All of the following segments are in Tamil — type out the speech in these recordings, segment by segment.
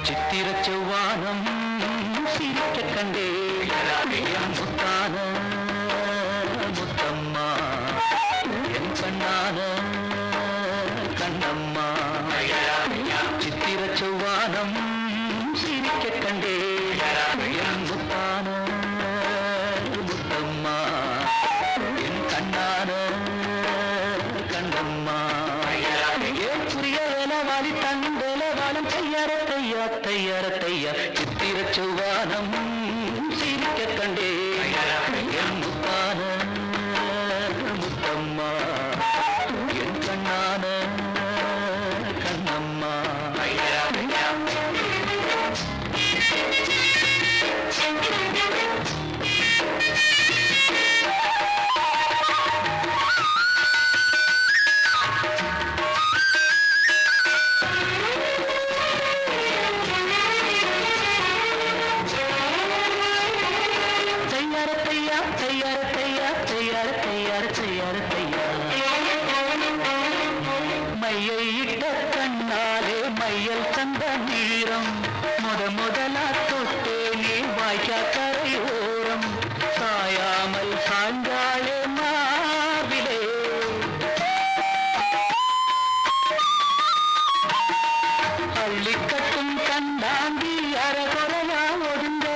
சித்திர செவ்வானம் சிரிக்க கண்டே முத்தான முத்தம்மா என் கண்ணான கண்ணம்மா சித்திர செவ்வானம் சிரிக்க கண்டே என் முத்தான முத்தம்மா என் கண்ணான கண்ணம்மா ஏன் புரிய வேலவாளி தந்தேலவாளம் தையார தையா தையார தையா சித்திர செவ்வானம் சிரிக்க கண்டே என் முத்தான முத்தம்மா என் கண்ணான கண்ணம்மா மையை இட்ட கண்ணாலே மையல் தந்த நீரம் முதலா தொட்டேனே வாய்க்கா கரையோரம் சாயாமல் சாய்ந்தாளே மாவிலே அள்ளிக்கட்டும் கண்டாங்கி அரகுறையா ஒதுங்க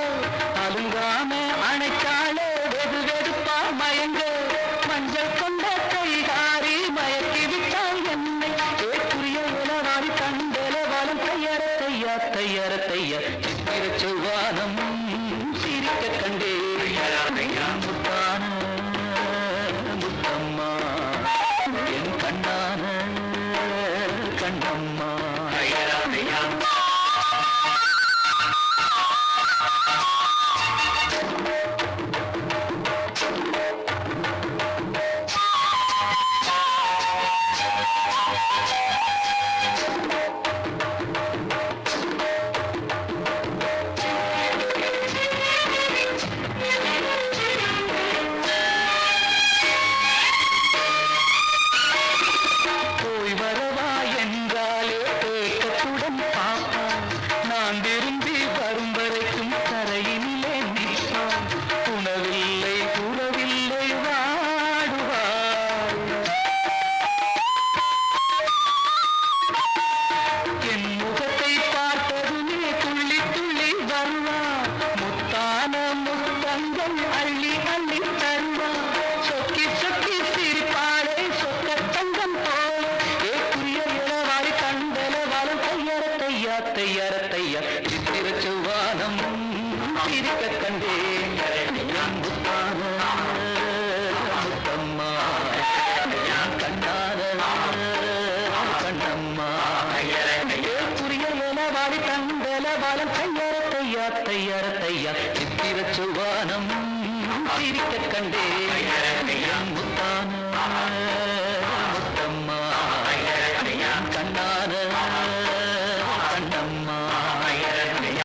அலுங்காம அணைக்காலே வெது வெதுப்பா மயங்க மஞ்சள் கொண்ட கைகாரி மயக்கி விட்டால் என்னை ஏற்குரிய உலவாரி தந்தேலவாளம் தையார தையா தையார தையா சித்திர செவ்வானம் சிரிக்க கண்டே முத்தான முத்தம்மா என் கண்ணான கண்ணம்மா நான் விரும்பி வரும் வரைக்கும் கரையினிலே நிற்பான் உணவில்லை உறவில்லை வாடுவாள் என் முகத்தை பார்த்ததுமே துள்ளி துள்ளி வருவாள் முத்தான முத்தங்கள் அள்ளி அள்ளி தருவாள் சொக்கி சொக்கி சிரிப்பாளே சொக்க தங்கம் போல் ஏக்குரிய இளவாரி கண்டலவாளும் தையார தையா தையார தையா சித்திர செவ்வானம் சிரிக்க கண்டே முத்தான முத்தம்மா கண்ணான கண்ணம்மா புரிய இளவாளி கண்டலவாளம் தையார தையா தையார தையா சித்திர செவ்வானம் சிரிக்க கண்டே முத்தான